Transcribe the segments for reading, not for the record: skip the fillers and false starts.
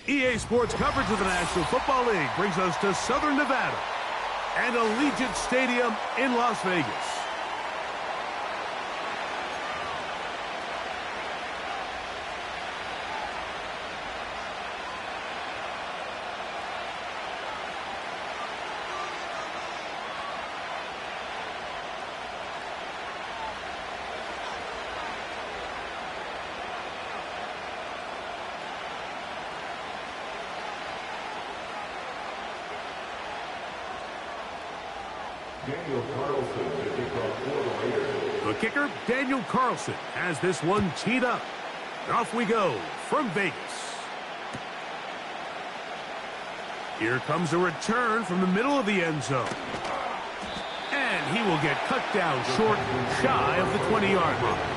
EA Sports coverage of the National Football League brings us to Southern Nevada and Allegiant Stadium in Las Vegas. The kicker, Daniel Carlson, has this one teed up. And off we go from Vegas. Here comes a return from the middle of the end zone. And he will get cut down short, shy of the 20-yard line.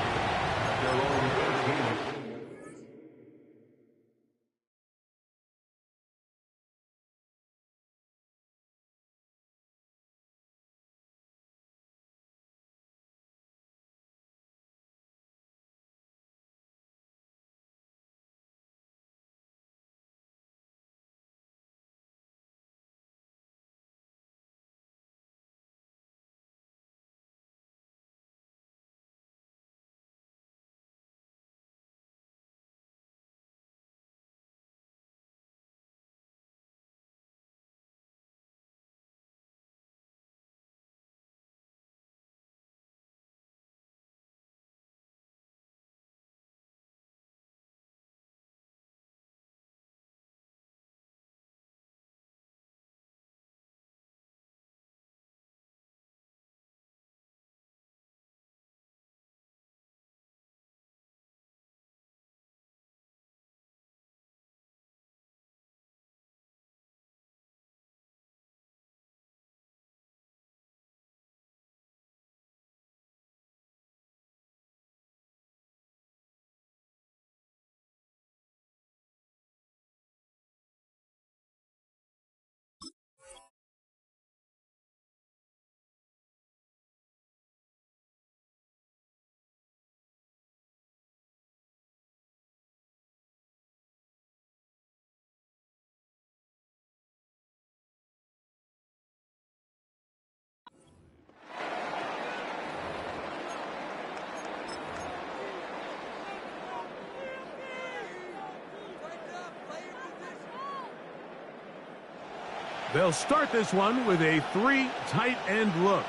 They'll start this one with a 3 tight end look.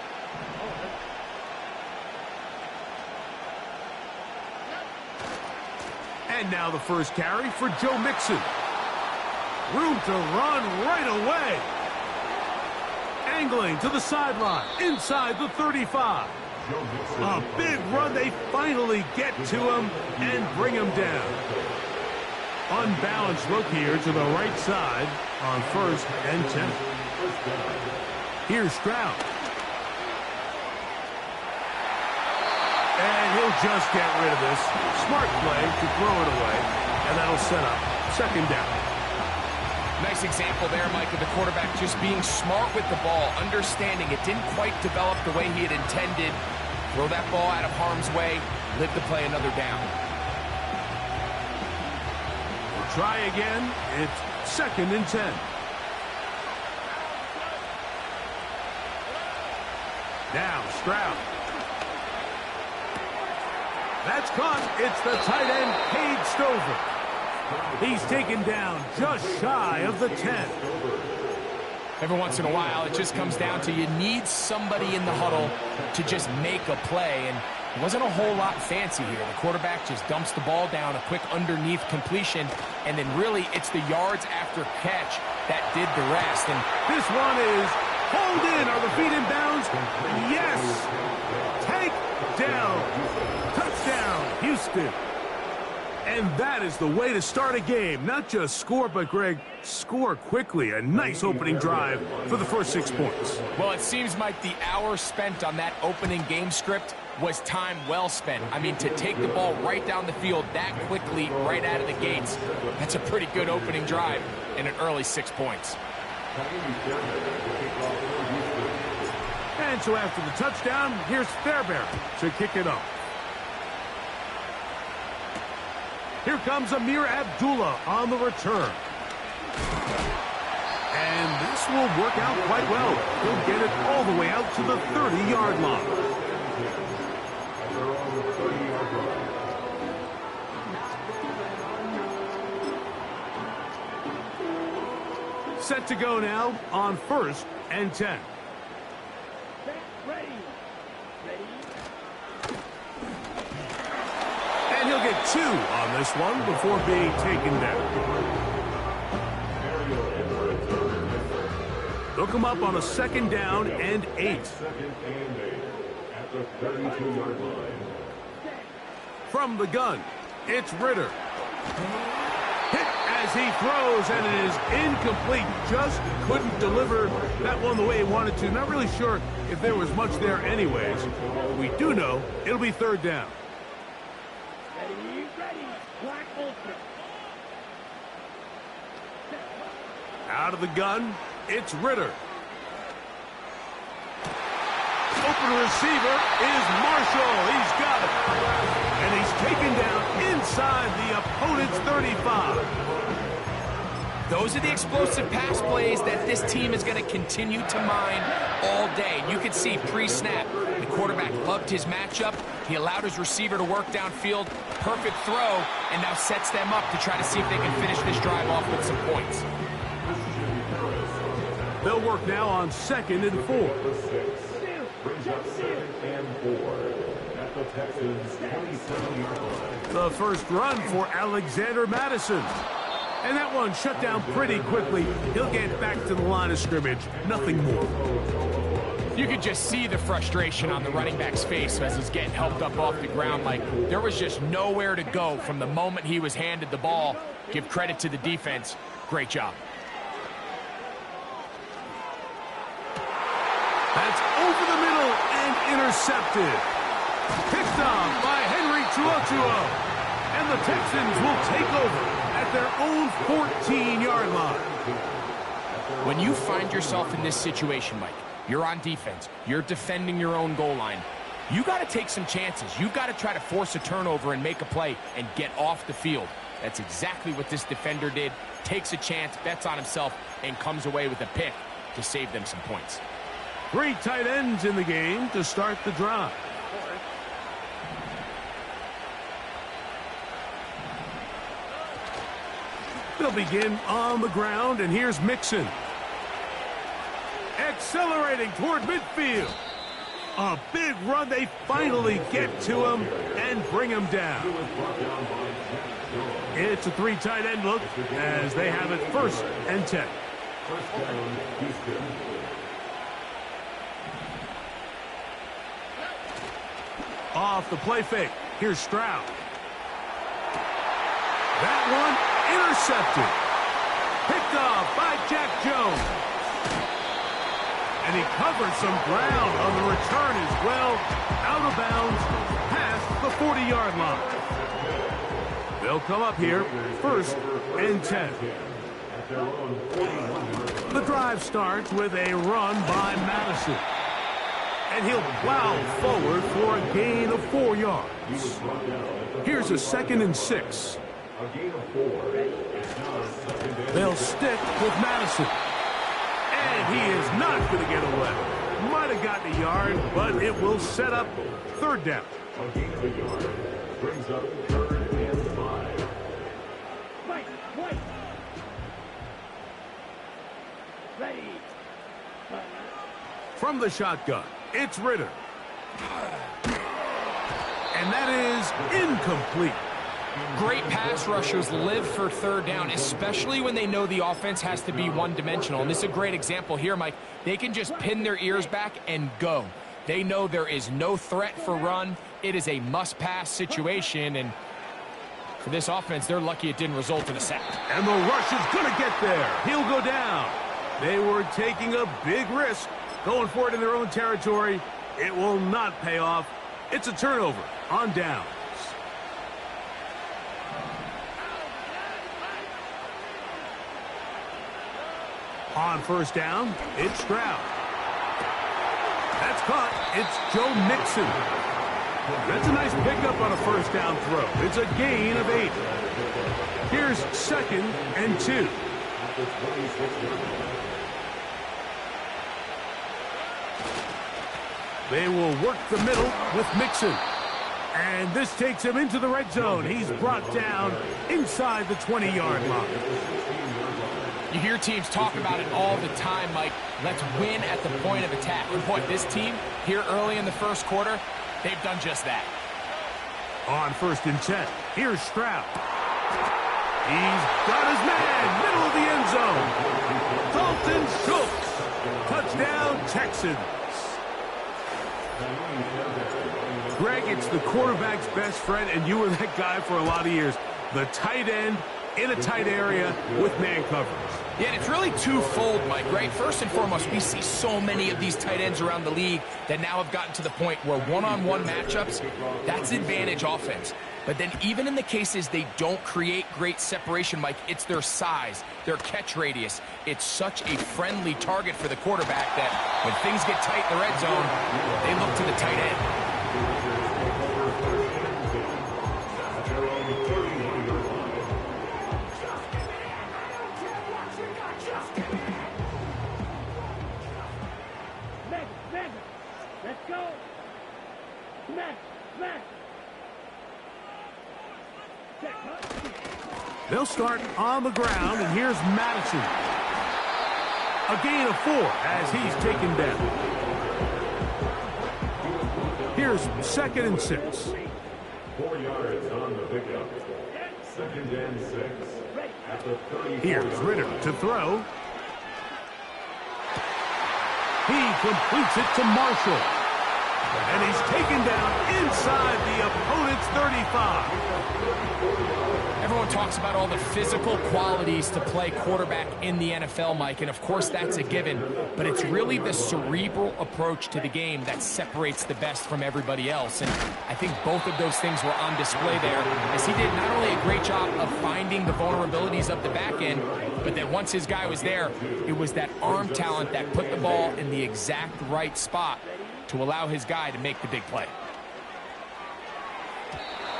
And now the first carry for Joe Mixon. Room to run right away. Angling to the sideline, inside the 35. A big run. They finally get to him and bring him down. Unbalanced look here to the right side on 1st and 10. Here's Stroud. And he'll just get rid of this. Smart play to throw it away, and that'll set up 2nd down. Nice example there, Mike, of the quarterback just being smart with the ball, understanding it didn't quite develop the way he had intended. Throw that ball out of harm's way, live to play another down. We'll try again. It's 2nd and 10. Now Stroud. That's caught. It's the tight end, Cade Stover. He's taken down just shy of the 10. Every once in a while, it just comes down to you need somebody in the huddle to just make a play, and it wasn't a whole lot fancy here. The quarterback just dumps the ball down, a quick underneath completion, and then really it's the yards after catch that did the rest. And this one is hold in. Are the feet in bounds? Yes. Take down. Touchdown, Houston. And that is the way to start a game. Not just score, but, Greg, score quickly. A nice opening drive for the first 6 points. Well, it seems like the hour spent on that opening game script was time well spent. I mean, to take the ball right down the field that quickly, right out of the gates, that's a pretty good opening drive and an early 6 points. And so after the touchdown, here's Fairbairn to kick it off. Here comes Amir Abdullah on the return. And this will work out quite well. He'll get it all the way out to the 30-yard line. Set to go now on 1st and 10. And he'll get 2 on this one before being taken down. They'll come up on a 2nd down and 8. From the gun, it's Ritter. Hit as he throws, and it is incomplete. Just couldn't deliver that one the way he wanted to. Not really sure if there was much there anyways. We do know it'll be 3rd down. Out of the gun, it's Ritter. Open receiver is Marshall. He's got it. And he's taken down inside the opponent's 35. Those are the explosive pass plays that this team is going to continue to mine all day. You can see pre-snap, the quarterback loved his matchup. He allowed his receiver to work downfield. Perfect throw, and now sets them up to try to see if they can finish this drive off with some points. They'll work now on 2nd and 4. The first run for Alexander Madison. And that one shut down pretty quickly. He'll get back to the line of scrimmage. Nothing more. You could just see the frustration on the running back's face as he's getting helped up off the ground. Like there was just nowhere to go from the moment he was handed the ball. Give credit to the defense. Great job. That's over the middle and intercepted. Picked off by Henry Tuotuo. And the Texans will take over at their own 14-yard line. When you find yourself in this situation, Mike, you're on defense, you're defending your own goal line, you got to take some chances. You've got to try to force a turnover and make a play and get off the field. That's exactly what this defender did. Takes a chance, bets on himself, and comes away with a pick to save them some points. 3 tight ends in the game to start the drive. They'll begin on the ground, and here's Mixon. Accelerating toward midfield. A big run. They finally get to him and bring him down. It's a 3 tight end look as they have it 1st and 10. Off the play fake. Here's Stroud. That one intercepted. Picked off by Jack Jones. And he covered some ground on the return as well. Out of bounds past the 40-yard line. They'll come up here 1st and 10. The drive starts with a run by Madison. And he'll plow forward for a gain of 4 yards. Here's a 2nd and 6. They'll stick with Madison. And he is not going to get away. Might have gotten a yard, but it will set up 3rd down. A gain of a yard brings up 3rd and 5. Ready. From the shotgun, it's Ritter. And that is incomplete. Great pass rushers live for 3rd down, especially when they know the offense has to be one-dimensional. And this is a great example here, Mike. They can just pin their ears back and go. They know there is no threat for run. It is a must-pass situation, and for this offense, they're lucky it didn't result in a sack. And the rush is going to get there. He'll go down. They were taking a big risk, going for it in their own territory. It will not pay off. It's a turnover on downs. On 1st down, it's Stroud. That's caught. It's Joe Mixon. That's a nice pickup on a first down throw. It's a gain of 8. Here's 2nd and 2. They will work the middle with Mixon. And this takes him into the red zone. He's brought down inside the 20-yard line. You hear teams talk about it all the time, Mike. Let's win at the point of attack. And boy, this team here early in the first quarter, they've done just that. On 1st and 10, here's Stroud. He's got his man, middle of the end zone. Dalton Schultz. Touchdown, Texans. Greg, it's the quarterback's best friend, and you were that guy for a lot of years. The tight end in a tight area with man coverage. Yeah, and it's really twofold, Mike, right? First and foremost, we see so many of these tight ends around the league that now have gotten to the point where one-on-one matchups, that's advantage offense. But then even in the cases they don't create great separation, Mike, it's their size, their catch radius. It's such a friendly target for the quarterback that when things get tight in the red zone, they look to the tight end. Let's go. Mack. They'll start on the ground, and here's Madison. A gain of 4 as he's taken down. Here's 2nd and 6. 4 yards on the pickup. 2nd and 6. At the 34. Here's Ritter to throw. He completes it to Marshall. And he's taken down inside the opponent's 35. Everyone talks about all the physical qualities to play quarterback in the NFL, Mike, and of course that's a given, but it's really the cerebral approach to the game that separates the best from everybody else, and I think both of those things were on display there, as he did not only a great job of finding the vulnerabilities of the back end, but then once his guy was there, it was that arm talent that put the ball in the exact right spot to allow his guy to make the big play.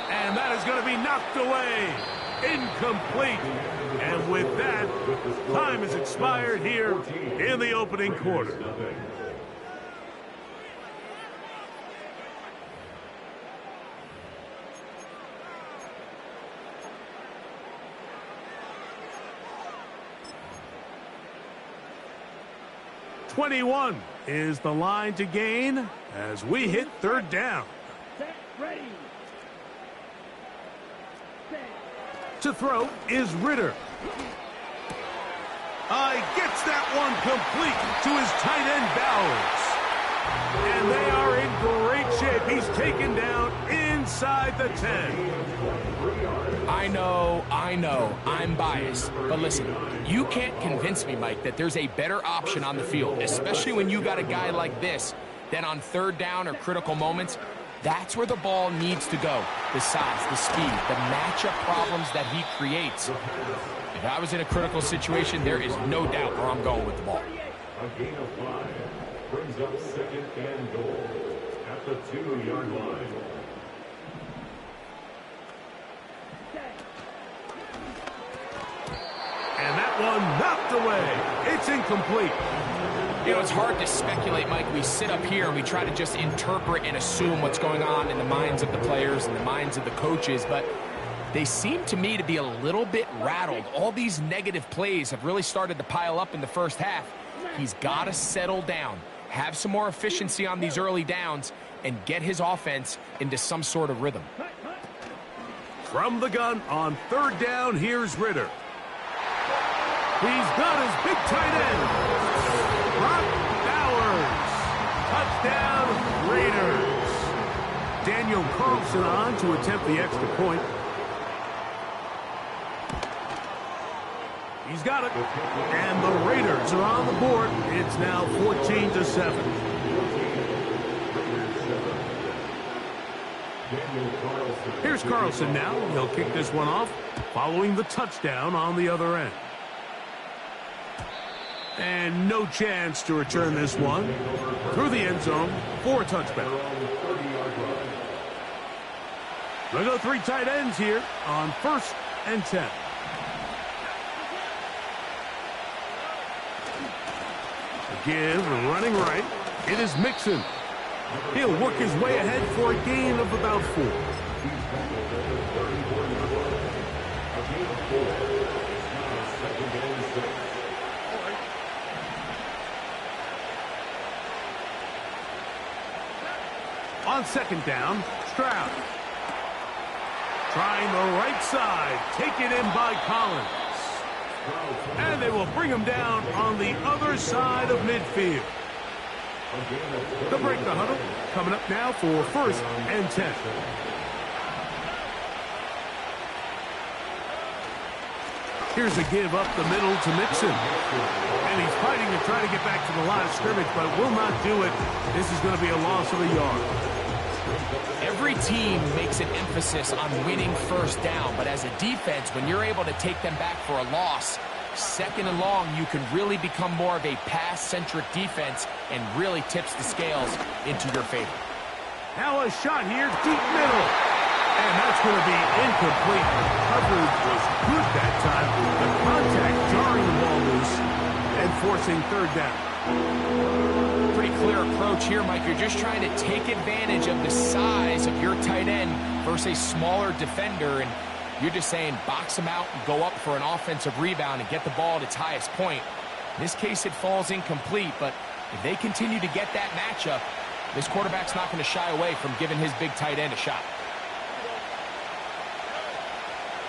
And that is going to be knocked away. Incomplete. And with that, time has expired here in the opening quarter. .21 is the line to gain as we hit 3rd down. Set, ready. To throw is Ritter. Gets that one complete to his tight end Bowers. And they are in great shape. He's taken down inside the 10. I know, I'm biased. But listen, you can't convince me, Mike, that there's a better option on the field, especially when you got a guy like this, than on 3rd down or critical moments. That's where the ball needs to go. The size, the speed, the matchup problems that he creates. If I was in a critical situation, there is no doubt where I'm going with the ball. A gain of 5 brings up 2nd and goal at the 2-yard line. And that one knocked away. It's incomplete. You know, it's hard to speculate, Mike. We sit up here and we try to just interpret and assume what's going on in the minds of the players and the minds of the coaches, but they seem to me to be a little bit rattled. All these negative plays have really started to pile up in the first half. He's got to settle down, have some more efficiency on these early downs, and get his offense into some sort of rhythm. From the gun on 3rd down, here's Ritter. He's got his big tight end. Brock Bowers. Touchdown, Raiders. Daniel Carlson on to attempt the extra point. He's got it. And the Raiders are on the board. It's now 14-7. Here's Carlson now. He'll kick this one off, following the touchdown on the other end. And no chance to return this one through the end zone for a touchback. They'll go 3 tight ends here on 1st and 10. Give running right. It is Mixon. He'll work his way ahead for a gain of about 4. On 2nd down, Stroud. Trying the right side. Taken in by Collins. And they will bring him down on the other side of midfield. They'll break the huddle. Coming up now for 1st and 10. Here's a give up the middle to Mixon. And he's fighting to try to get back to the line of scrimmage, but will not do it. This is going to be a loss of a yard. Every team makes an emphasis on winning 1st down, but as a defense, when you're able to take them back for a loss, 2nd and long, you can really become more of a pass-centric defense and really tips the scales into your favor. Now a shot here, deep middle. And that's going to be incomplete. Coverage was good that time. The contact jarring the ball loose and forcing 3rd down. Pretty clear approach here, Mike. You're just trying to take advantage of the size of your tight end versus a smaller defender, and you're just saying box him out and go up for an offensive rebound and get the ball at its highest point. In this case, it falls incomplete, but if they continue to get that matchup, this quarterback's not going to shy away from giving his big tight end a shot.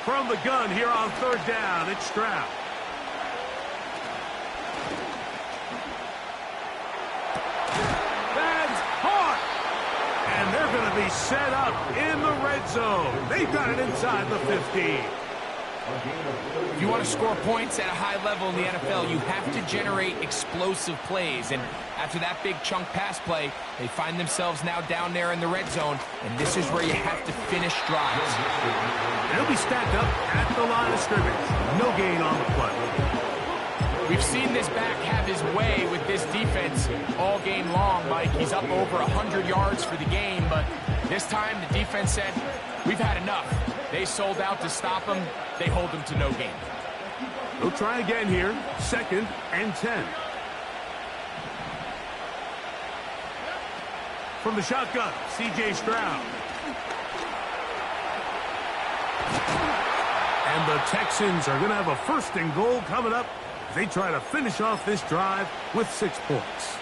From the gun here on 3rd down, it's Stroud. That's caught! And they're going to be set up in the red zone. They've got it inside the 15. If you want to score points at a high level in the NFL, you have to generate explosive plays. And after that big chunk pass play, they find themselves now down there in the red zone. And this is where you have to finish drives. They'll be stacked up at the line of scrimmage. No gain on the play. We've seen this back have his way with this defense all game long, Mike. He's up over 100 yards for the game, but this time the defense said, we've had enough. They sold out to stop him. They hold him to no gain. They'll try again here. 2nd and 10. From the shotgun, C.J. Stroud. And the Texans are going to have a 1st and goal coming up as they try to finish off this drive with 6 points.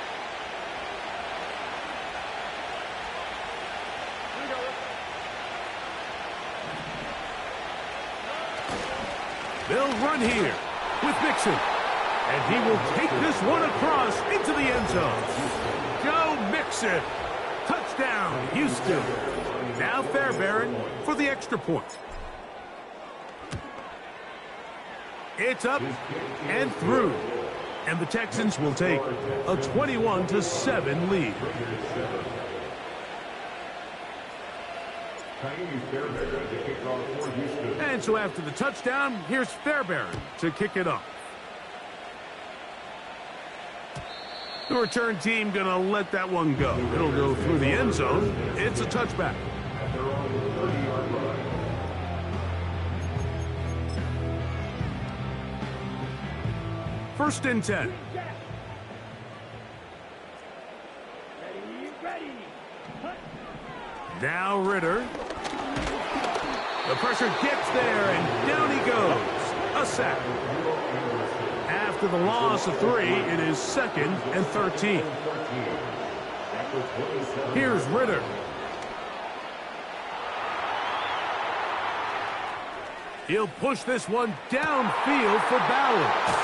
They'll run here with Mixon. And he will take this one across into the end zone. Go Mixon. Touchdown, Houston. Now Fairbairn for the extra point. It's up and through. And the Texans will take a 21-7 lead. And so after the touchdown, here's Fairbairn to kick it off. The return team going to let that one go. It'll go through the end zone. It's a touchback. First and 10. Now Ritter. The pressure gets there, and down he goes. A sack. After the loss of 3, it is 2nd and 13. Here's Ritter. He'll push this one downfield for balance.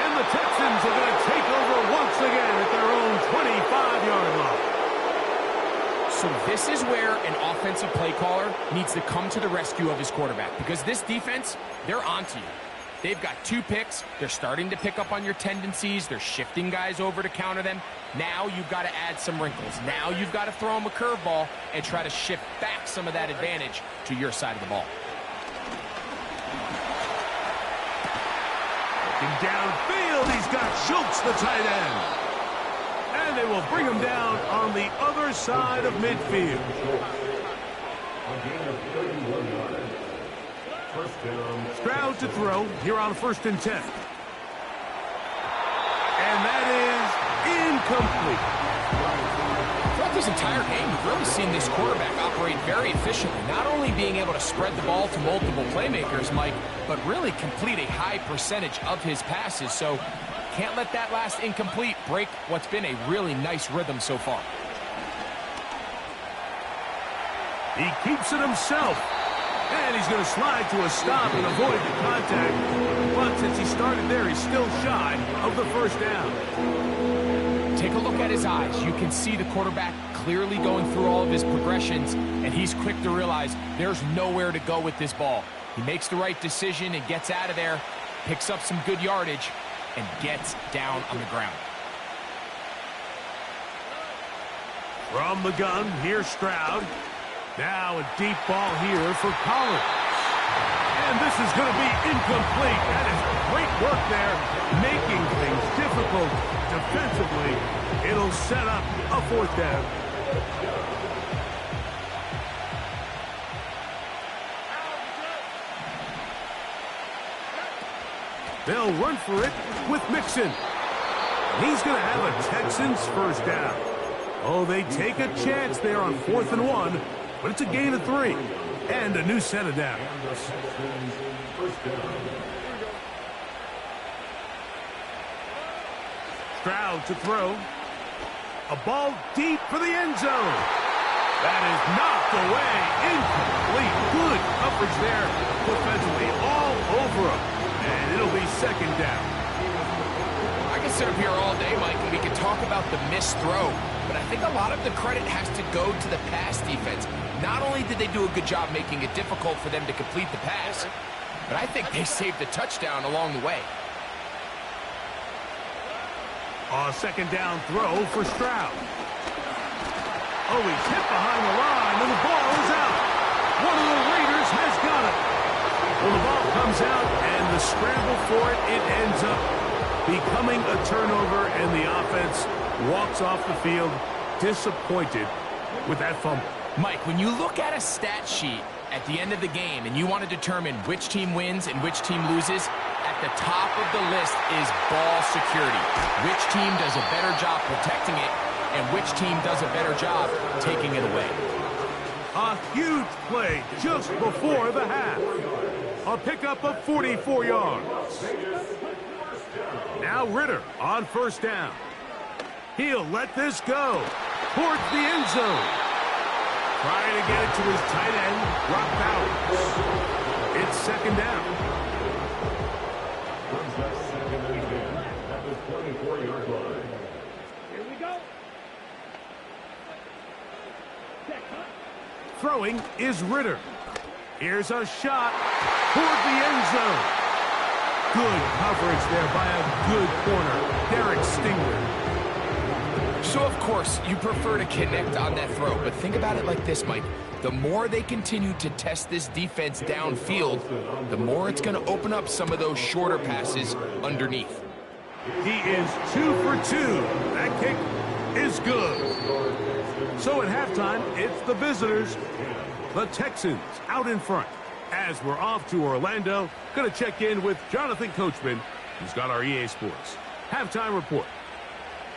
And the Texans are going to take over once again at their own 25-yard line. So this is where an offensive play caller needs to come to the rescue of his quarterback, because this defense, they're onto you. They've got 2 picks. They're starting to pick up on your tendencies. They're shifting guys over to counter them. Now you've got to add some wrinkles. Now you've got to throw them a curveball and try to shift back some of that advantage to your side of the ball. Looking downfield, he's got Schultz, the tight end. And they will bring him down on the other side of midfield. A gain of 31 yards. First down. Stroud to throw here on 1st and 10. And that is incomplete. Throughout this entire game, we've really seen this quarterback operate very efficiently, not only being able to spread the ball to multiple playmakers, Mike, but really complete a high percentage of his passes. So can't let that last incomplete break what's been a really nice rhythm so far. He keeps it himself. And he's going to slide to a stop and avoid the contact. But since he started there, he's still shy of the 1st down. Take a look at his eyes. You can see the quarterback clearly going through all of his progressions, and he's quick to realize there's nowhere to go with this ball. He makes the right decision and gets out of there, picks up some good yardage, and gets down on the ground. From the gun, here's Stroud. Now a deep ball here for Collins. And this is going to be incomplete. That is great work there, making things difficult defensively. It'll set up a 4th down. They'll run for it with Mixon. He's going to have a Texans 1st down. Oh, they take a chance there on 4th and 1. But it's a gain of 3 and a new set of downs. Stroud to throw. A ball deep for the end zone. That is knocked away. Incomplete. Good coverage there defensively all over him. And it'll be 2nd down. I can sit up here all day, Mike, and we can talk about the missed throw. But I think a lot of the credit has to go to the pass defense. Not only did they do a good job making it difficult for them to complete the pass, but I think they saved the touchdown along the way. A 2nd down throw for Stroud. Oh, he's hit behind the line, and the ball is out. One of the Raiders has got it. Well, the ball comes out, and the scramble for it, it ends up becoming a turnover, and the offense walks off the field disappointed with that fumble. Mike, when you look at a stat sheet at the end of the game and you want to determine which team wins and which team loses, at the top of the list is ball security. Which team does a better job protecting it and which team does a better job taking it away. A huge play just before the half. A pickup of 44 yards. Now Ritter on 1st down. He'll let this go towards the end zone. Trying to get it to his tight end, Brock Bowers. It's 2nd down. Runs that 2nd and 10 at the 24-yard line. Here we go. Throwing is Ritter. Here's a shot toward the end zone. Good coverage there by a good corner, Derek Stingler. So, of course, you prefer to connect on that throw, but think about it like this, Mike. The more they continue to test this defense downfield, the more it's going to open up some of those shorter passes underneath. He is 2 for 2. That kick is good. So at halftime, it's the visitors, the Texans, out in front. As we're off to Orlando, going to check in with Jonathan Coachman, who's got our EA Sports halftime report.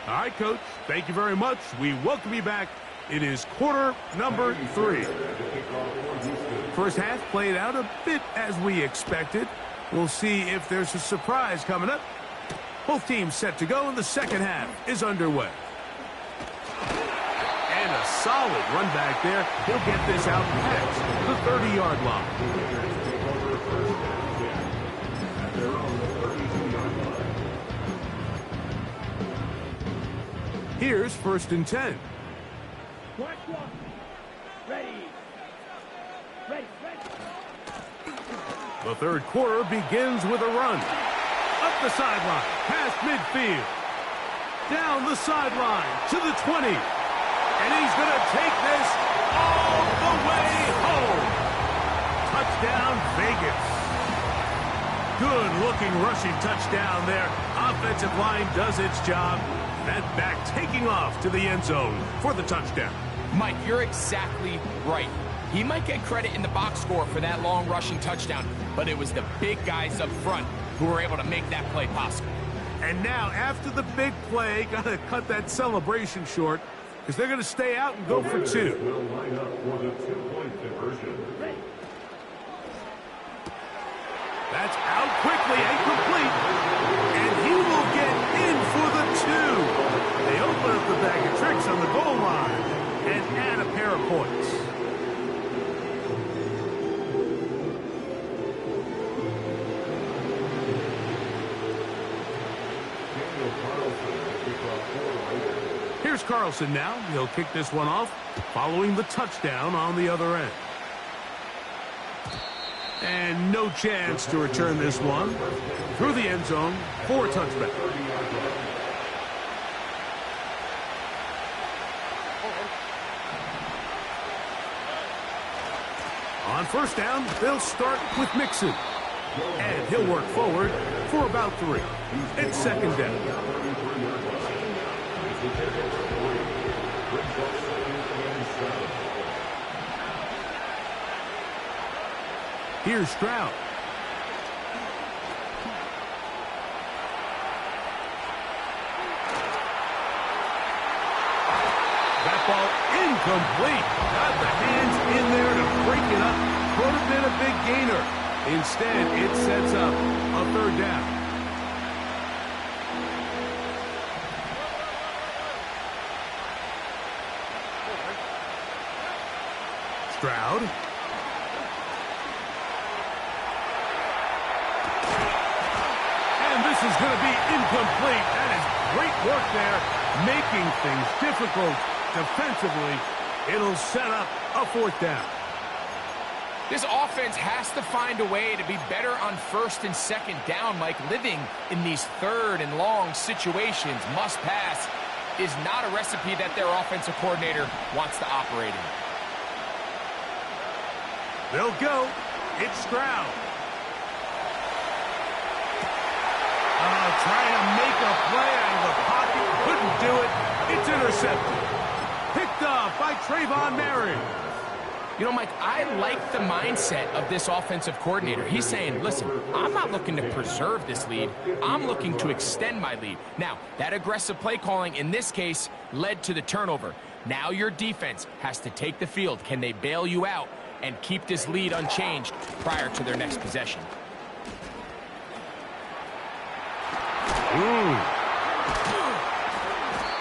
All right, Coach, thank you very much. We welcome you back. It is quarter number 3. First half played out a bit as we expected. We'll see if there's a surprise coming up. Both teams set to go, and the second half is underway. And a solid run back there. He'll get this out past the 30-yard line. Here's 1st and 10. Watch one. Ready. Ready. The third quarter begins with a run. Up the sideline, past midfield. Down the sideline to the 20. And he's going to take this all the way home. Touchdown, Vegas. Good-looking rushing touchdown there. Offensive line does its job. That back taking off to the end zone for the touchdown. Mike, you're exactly right. He might get credit in the box score for that long rushing touchdown, but it was the big guys up front who were able to make that play possible. And now, after the big play, got to cut that celebration short because they're going to stay out and go for two. Will line up for the two-point conversion. That's out quickly and complete. And he will get in for the two. They open up the bag of tricks on the goal line and add a pair of points. Here's Carlson now. He'll kick this one off, following the touchdown on the other end. And no chance to return this one through the end zone for a touchback. On first down, they'll start with Mixon. And he'll work forward for about 3. It's second down. Here's Stroud. That ball incomplete. Got the hands in there to break it up. Could have been a big gainer. Instead, it sets up a third down. Stroud. This is going to be incomplete. That is great work there, making things difficult defensively. It'll set up a fourth down. This offense has to find a way to be better on first and second down, Mike. Living in these third and long situations, must pass, is not a recipe that their offensive coordinator wants to operate in. They'll go. It's Stroud. Trying to make a play out of the pocket. Couldn't do it. It's intercepted. Picked up by Trayvon Merritt. You know, Mike, I like the mindset of this offensive coordinator. He's saying, listen, I'm not looking to preserve this lead. I'm looking to extend my lead. Now, that aggressive play calling in this case led to the turnover. Now your defense has to take the field. Can they bail you out and keep this lead unchanged prior to their next possession?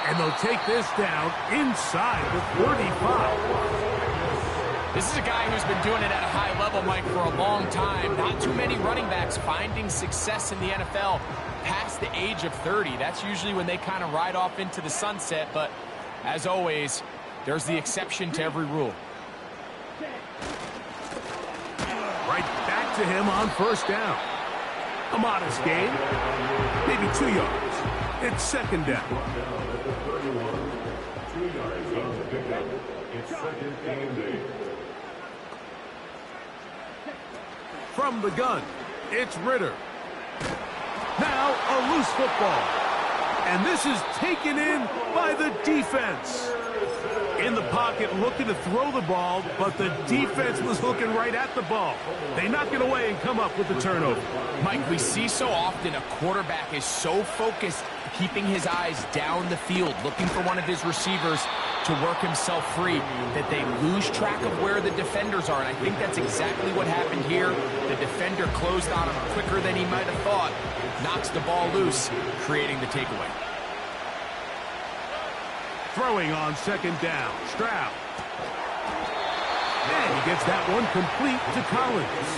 And they'll take this down inside the 35. This is a guy who's been doing it at a high level, Mike, for a long time. Not too many running backs finding success in the NFL past the age of 30. That's usually when they kind of ride off into the sunset. But as always, there's the exception to every rule. Right back to him on first down. A modest gain, maybe 2 yards. It's second down. 2 yards on the pickup. It's second and 8. From the gun, it's Ritter. Now a loose football. And this is taken in by the defense. In the pocket, looking to throw the ball, but the defense was looking right at the ball. They knock it away and come up with the turnover. Mike, we see so often a quarterback is so focused, keeping his eyes down the field, looking for one of his receivers to work himself free, that they lose track of where the defenders are. And I think that's exactly what happened here. The defender closed on him quicker than he might have thought, knocks the ball loose, creating the takeaway. Throwing on second down, Stroud. And he gets that one complete to Collins.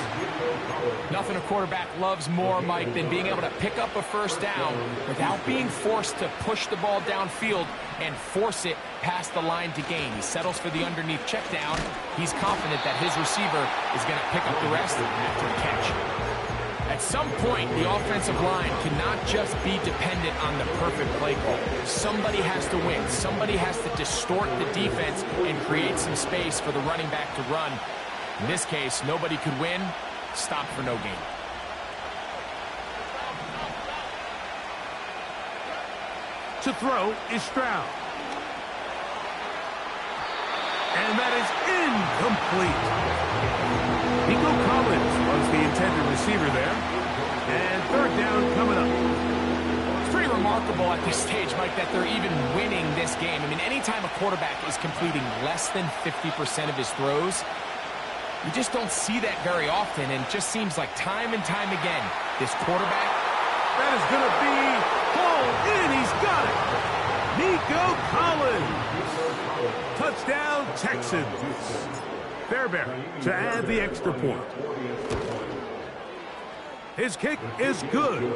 Nothing a quarterback loves more, Mike, than being able to pick up a first down without being forced to push the ball downfield and force it past the line to gain. He settles for the underneath check down. He's confident that his receiver is going to pick up the rest after the catch. At some point, the offensive line cannot just be dependent on the perfect play call. Somebody has to win. Somebody has to distort the defense and create some space for the running back to run. In this case, nobody could win. Stop for no gain. To throw is Stroud. And that is complete. Nico Collins was the intended receiver there. And third down coming up. It's pretty remarkable at this stage, Mike, that they're even winning this game. I mean, anytime a quarterback is completing less than 50% of his throws, you just don't see that very often, and it just seems like time and time again, this quarterback... That is going to be hauled in. He's got it. Nico Collins. Touchdown, Texans. Fairbairn to add the extra point. His kick is good.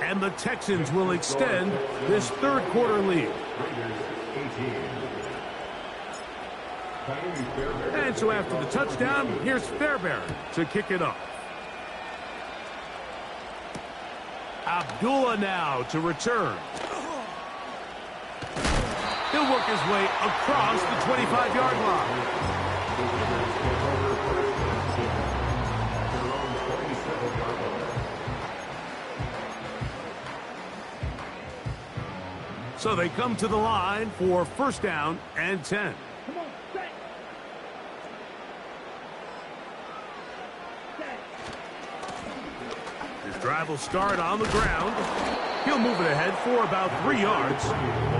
And the Texans will extend this third quarter lead. And so after the touchdown, here's Fairbairn to kick it off. Abdullah now to return. He'll work his way across the 25-yard line. So they come to the line for first down and 10. Come on, set. His drive will start on the ground. He'll move it ahead for about 3 yards.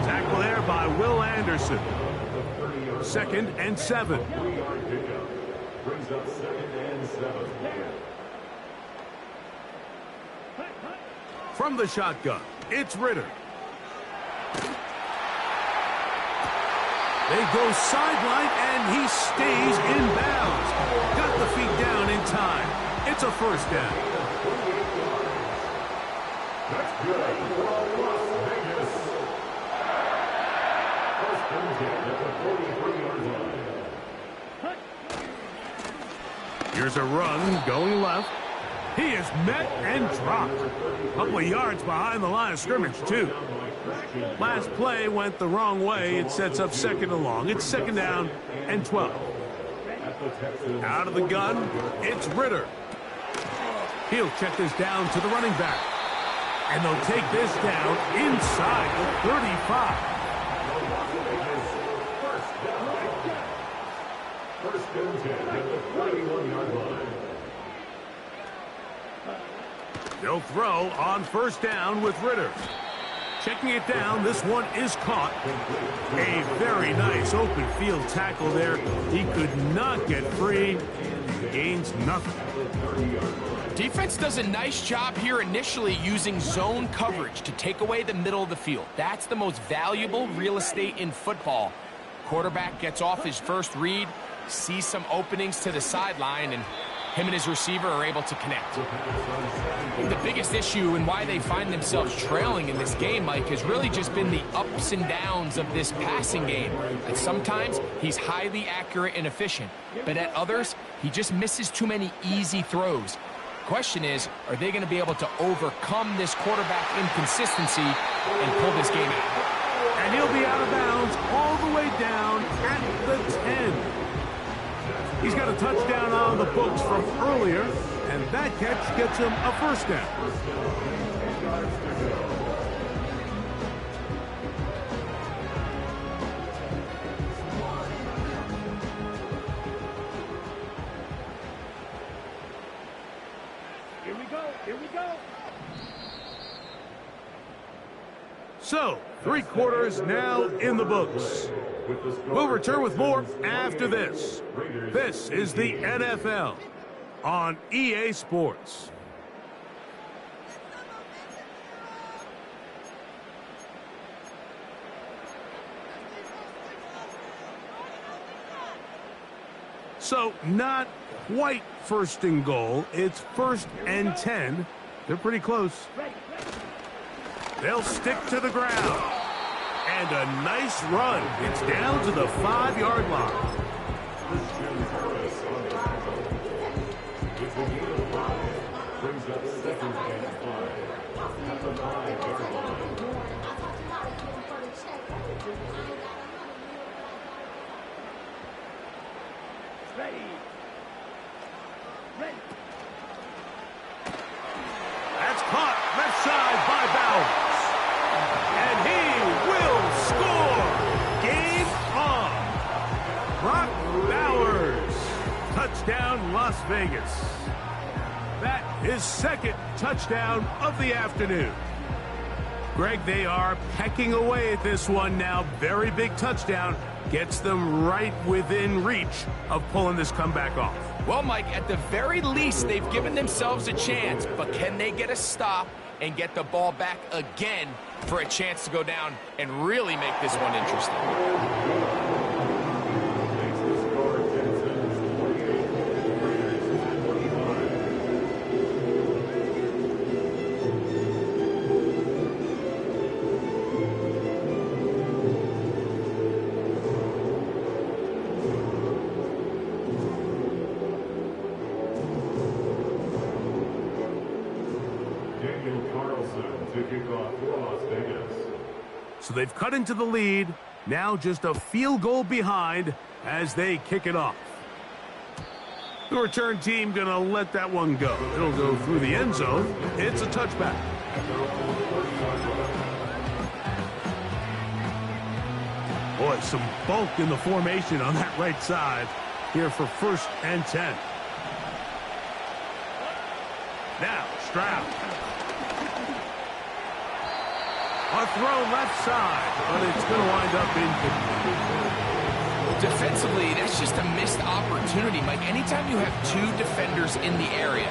Tackle there by Will Anderson. Second and 7. Brings up second and 7. From the shotgun, it's Ritter. They go sideline, and he stays in bounds. Got the feet down in time. It's a first down. That's good for Las Vegas. First and 10 at the 43-yard line. Here's a run going left. He is met and dropped. A couple of yards behind the line of scrimmage, too. Last play went the wrong way. It sets up second and long. It's second down and 12. Out of the gun, it's Ritter. He'll check this down to the running back. And they'll take this down inside the 35. First and 10 at the 41-yard line. They'll throw on first down with Ritter. Checking it down, this one is caught. A very nice open field tackle there. He could not get free. Gains nothing. Defense does a nice job here initially using zone coverage to take away the middle of the field. That's the most valuable real estate in football. Quarterback gets off his first read, sees some openings to the sideline, and him and his receiver are able to connect. I think the biggest issue and why they find themselves trailing in this game, Mike, has really just been the ups and downs of this passing game. And sometimes he's highly accurate and efficient, but at others, he just misses too many easy throws. Question is, are they going to be able to overcome this quarterback inconsistency and pull this game out? And he'll be out of bounds all the way down at the 10. He's got a touchdown on the books from earlier, and that catch gets him a first down. Here we go, here we go. So, 3 quarters now in the books. We'll return with more after this. This is the NFL on EA Sports. So, not quite first and goal. It's first and 10. They're pretty close. They'll stick to the ground. And a nice run. It's down to the 5-yard line. Brings up second and 5 at the 5-yard line. Ready. Ready. That's caught left side by Bowers. And he will score. Game on. Brock Bowers Touchdown, Las Vegas. That is second touchdown of the afternoon. Greg, they are pecking away at this one now. Very big touchdown. Gets them right within reach of pulling this comeback off. Well, Mike, at the very least, they've given themselves a chance, but can they get a stop and get the ball back again for a chance to go down and really make this one interesting? Makes the score 10-7, 48, Raiders 25. To kick off for Las Vegas. So they've cut into the lead. Now just a field goal behind as they kick it off. The return team going to let that one go. It'll go through the end zone. It's a touchback. Boy, some bulk in the formation on that right side here for 1st and 10. Now, Stroud. A throw left side, but it's going to wind up incomplete. Defensively, that's just a missed opportunity, Mike. Anytime you have two defenders in the area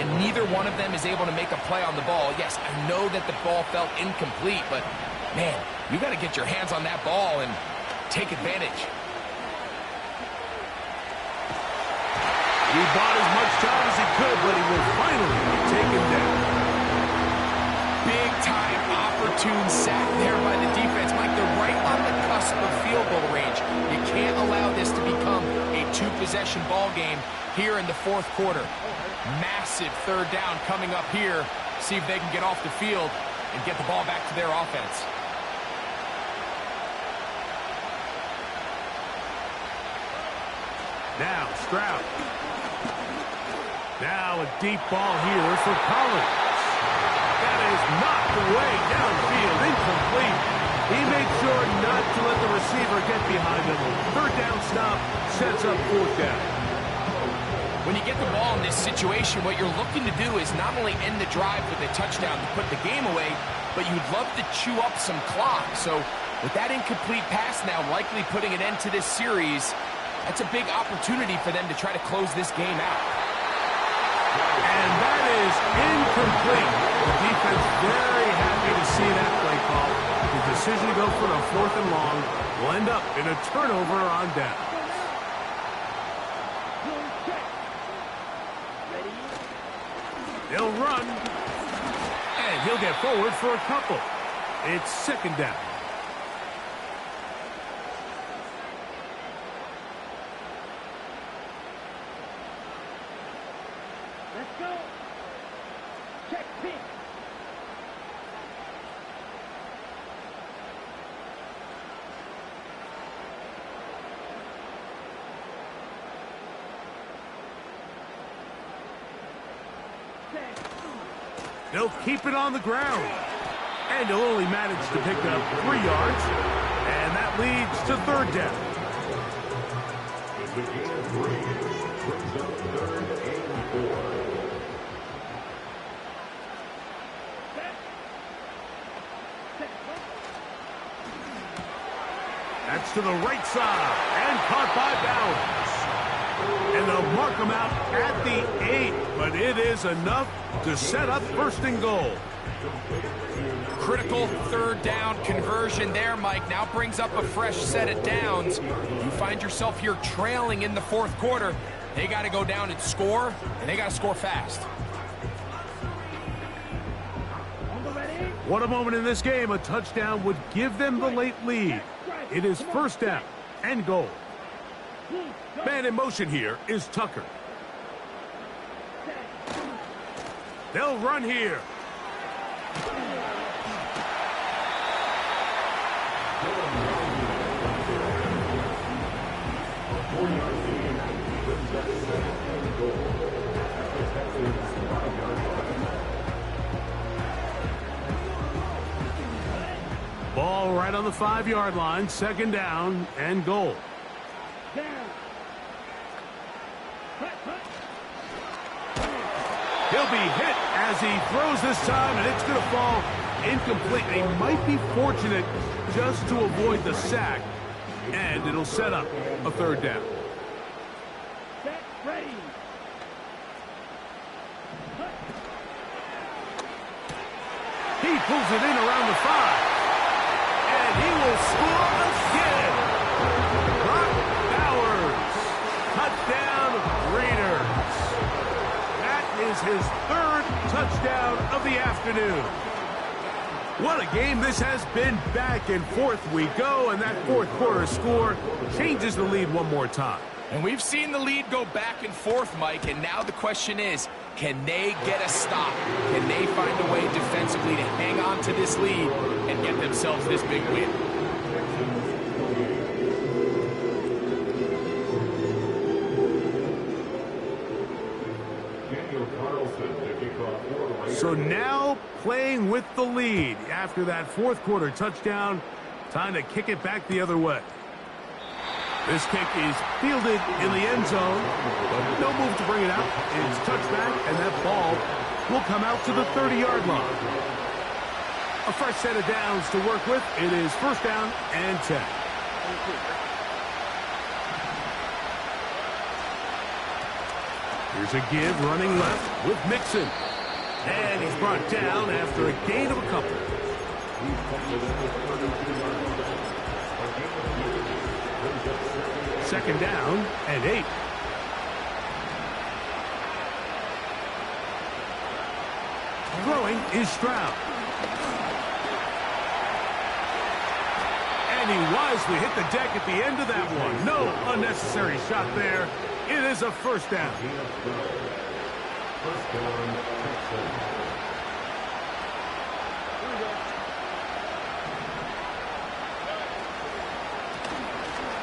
and neither one of them is able to make a play on the ball, yes, I know that the ball felt incomplete, but, man, you got to get your hands on that ball and take advantage. He bought as much time as he could, but he will finally be taken down. Big-time opportune sack there by the defense. Mike, they're right on the cusp of field goal range. You can't allow this to become a two-possession ball game here in the 4th quarter. Massive 3rd down coming up here. See if they can get off the field and get the ball back to their offense. Now, Stroud. Now a deep ball here for Collins. That is knocked away downfield, incomplete. He made sure not to let the receiver get behind him. 3rd down stop sets up 4th down. When you get the ball in this situation, what you're looking to do is not only end the drive with a touchdown to put the game away, but you'd love to chew up some clock. So with that incomplete pass now likely putting an end to this series, that's a big opportunity for them to try to close this game out. And that is incomplete. The defense very happy to see that play call. The decision to go for a 4th and long will end up in a turnover on down. They'll run. And he'll get forward for a couple. It's 2nd down. Let's go. Check pitch. They'll keep it on the ground. And he'll only manage to pick up 3 yards. And that leads to 3rd down. The gain of 3 brings up 3rd and 4. That's to the right side and caught by Bowers. And they'll mark him out at the 8, but it is enough to set up 1st and goal. Critical 3rd down conversion there, Mike. Now brings up a fresh set of downs. You find yourself here trailing in the 4th quarter. They got to go down and score, and they got to score fast. What a moment in this game. A touchdown would give them the late lead. It is 1st down and goal. Man in motion here is Tucker. They'll run here. Ball right on the 5-yard line. 2nd down and goal. Down. Right. He'll be hit as he throws this time, and it's going to fall incomplete. He might be fortunate just to avoid the sack, and it'll set up a third down. Set, ready. He pulls it in around the 5, and he will score again. Brock Bowers, touchdown Raiders. That is his third touchdown of the afternoon. What a game this has been. Back and forth we go, and that fourth quarter score changes the lead one more time. And we've seen the lead go back and forth, Mike, and now the question is, can they get a stop? Can they find a way defensively to hang on to this lead and get themselves this big win? So now playing with the lead after that fourth quarter touchdown, time to kick it back the other way. This kick is fielded in the end zone, but no move to bring it out. It's touchback, and that ball will come out to the 30-yard line. A fresh set of downs to work with. It is first down and 10. Here's a give running left with Mixon. And he's brought down after a gain of a couple. Second down and 8. Throwing is Stroud. And he wisely hit the deck at the end of that one. No unnecessary shot there. It is a first down.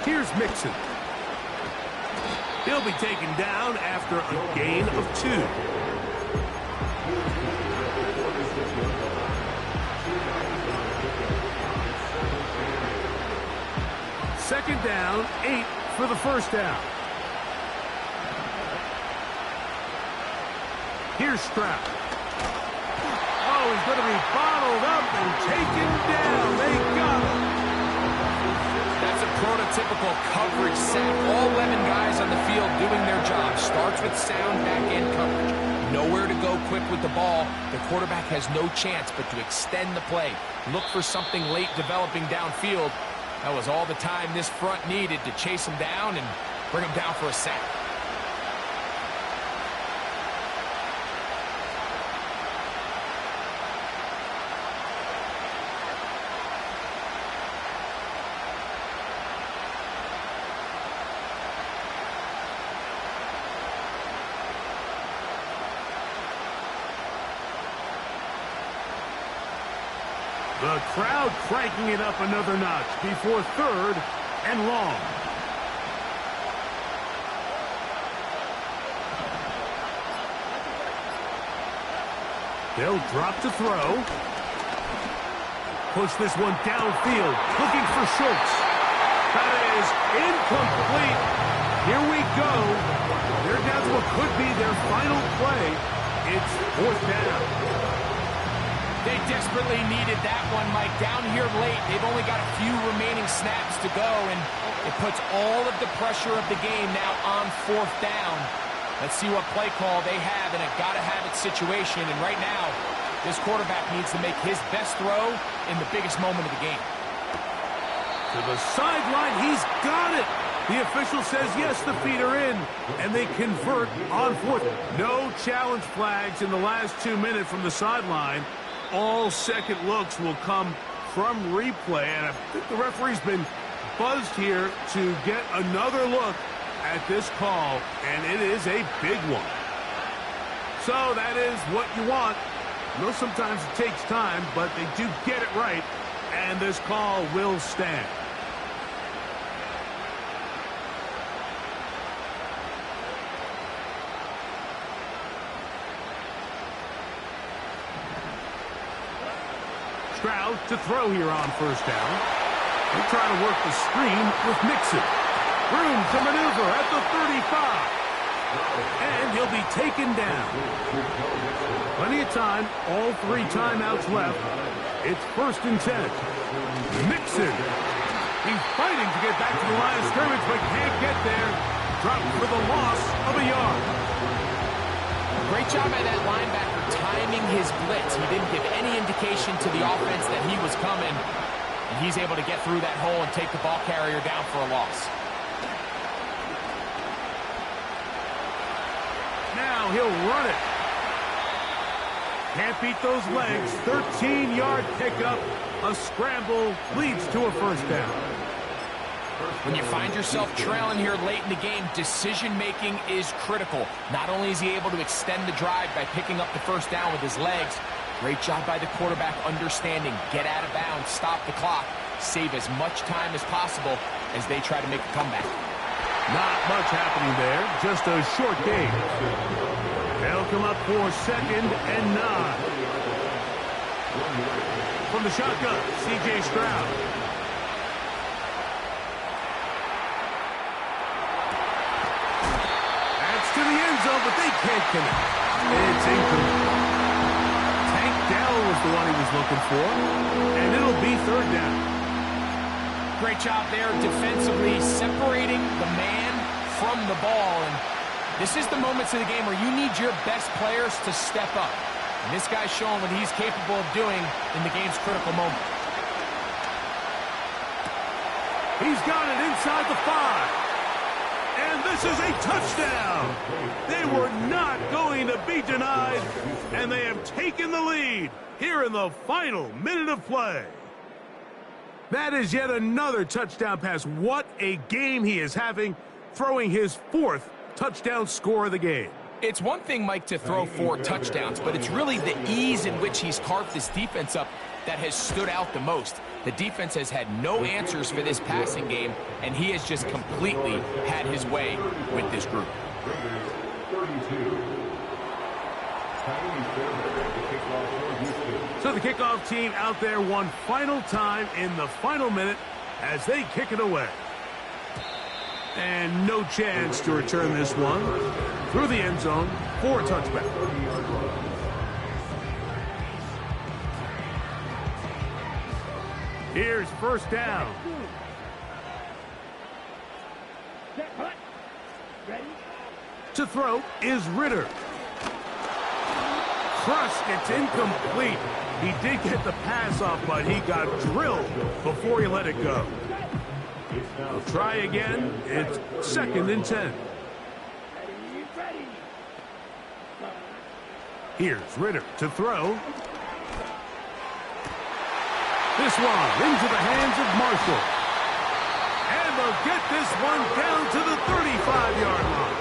Here's Mixon. He'll be taken down after a gain of 2. Second down, 8 for the first down. Here's Stroud. Oh, he's going to be bottled up and taken down. They got him. That's a prototypical coverage sack. All 11 guys on the field doing their job. Starts with sound back-end coverage. Nowhere to go quick with the ball. The quarterback has no chance but to extend the play. Look for something late developing downfield. That was all the time this front needed to chase him down and bring him down for a sack. The crowd cranking it up another notch before third and long. They'll drop to throw. Push this one downfield, looking for Schultz. That is incomplete. Here we go. They're down to what could be their final play. It's fourth down. They desperately needed that one, Mike. Down here late, they've only got a few remaining snaps to go, and it puts all of the pressure of the game now on fourth down. Let's see what play call they have in a gotta-have-it situation, and right now, this quarterback needs to make his best throw in the biggest moment of the game. To the sideline, he's got it. The official says, yes, the feet are in, and they convert on fourth. No challenge flags in the last 2 minutes from the sideline. All second looks will come from replay, and I think the referee's been buzzed here to get another look at this call, and it is a big one. So that is what you want. I know sometimes it takes time, but they do get it right, and this call will stand. Stroud to throw here on first down. They're trying to work the screen with Mixon. Room to maneuver at the 35. And he'll be taken down. Plenty of time. All 3 timeouts left. It's 1st and 10. Mixon. He's fighting to get back to the line of scrimmage, but can't get there. Dropped for the loss of a yard. Great job by that linebacker timing his blitz. He didn't give any indication to the offense that he was coming. And he's able to get through that hole and take the ball carrier down for a loss. Now he'll run it. Can't beat those legs. 13-yard pickup. A scramble leads to a 1st down. When you find yourself trailing here late in the game, decision-making is critical. Not only is he able to extend the drive by picking up the 1st down with his legs, great job by the quarterback understanding, get out of bounds, stop the clock, save as much time as possible as they try to make a comeback. Not much happening there, just a short game. They'll come up for 2nd and 9. From the shotgun, C.J. Stroud. That's to the end zone, but they can't connect. It's incomplete. Tank Dell was the one he was looking for, and it'll be 3rd down. Great job there defensively, separating the man from the ball. And this is the moments of the game where you need your best players to step up. And this guy's showing what he's capable of doing in the game's critical moment. He's got it inside the 5. And this is a touchdown. They were not going to be denied, and they have taken the lead here in the final minute of play. That is yet another touchdown pass. What a game he is having, throwing his 4th touchdown score of the game. It's one thing, Mike, to throw 4 touchdowns, but it's really the ease in which he's carved this defense up that has stood out the most. The defense has had no answers for this passing game, and he has just completely had his way with this group. So the kickoff team out there one final time in the final minute as they kick it away. And no chance to return this one through the end zone for a touchback. Here's 1st down. To throw is Ritter. Crushed, it's incomplete. He did get the pass off, but he got drilled before he let it go. We'll try again. It's 2nd and 10. Here's Ritter to throw. This one into the hands of Marshall. And they'll get this one down to the 35-yard line.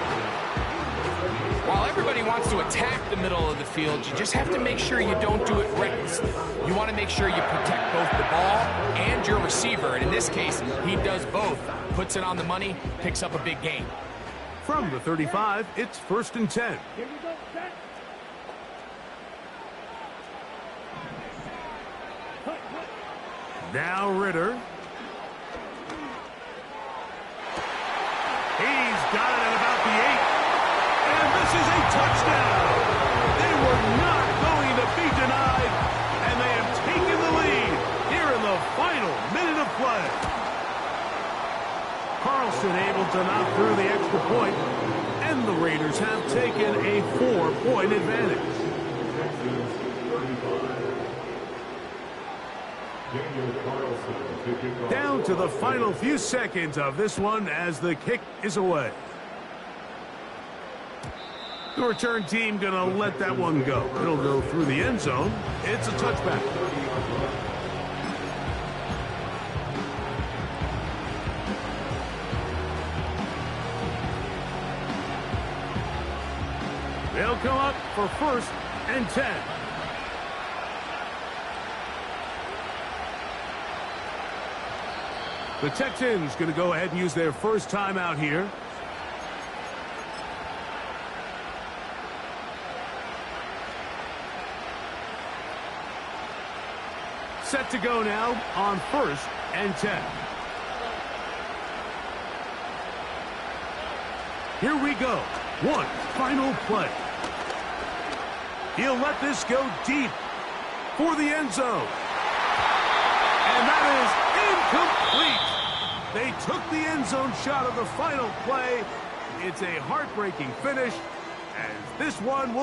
While everybody wants to attack the middle of the field, you just have to make sure you don't do it recklessly. You want to make sure you protect both the ball and your receiver. And in this case, he does both. Puts it on the money, picks up a big gain. From the 35, it's 1st and 10. Here we go, set. Now Ritter. He's got it at about the 8. And this is a touchdown. They were not going to be denied, and they have taken the lead here in the final minute of play. Carlson able to knock through the extra point, and the Raiders have taken a 4-point advantage. Down to the final few seconds of this one as the kick is away. The return team going to let that one go. It'll go through the end zone. It's a touchback. They'll come up for 1st and 10. The Texans going to go ahead and use their first timeout here. Set to go now on 1st and 10. Here we go. One final play. He'll let this go deep for the end zone. And that is incomplete. They took the end zone shot of the final play. It's a heartbreaking finish, as this one will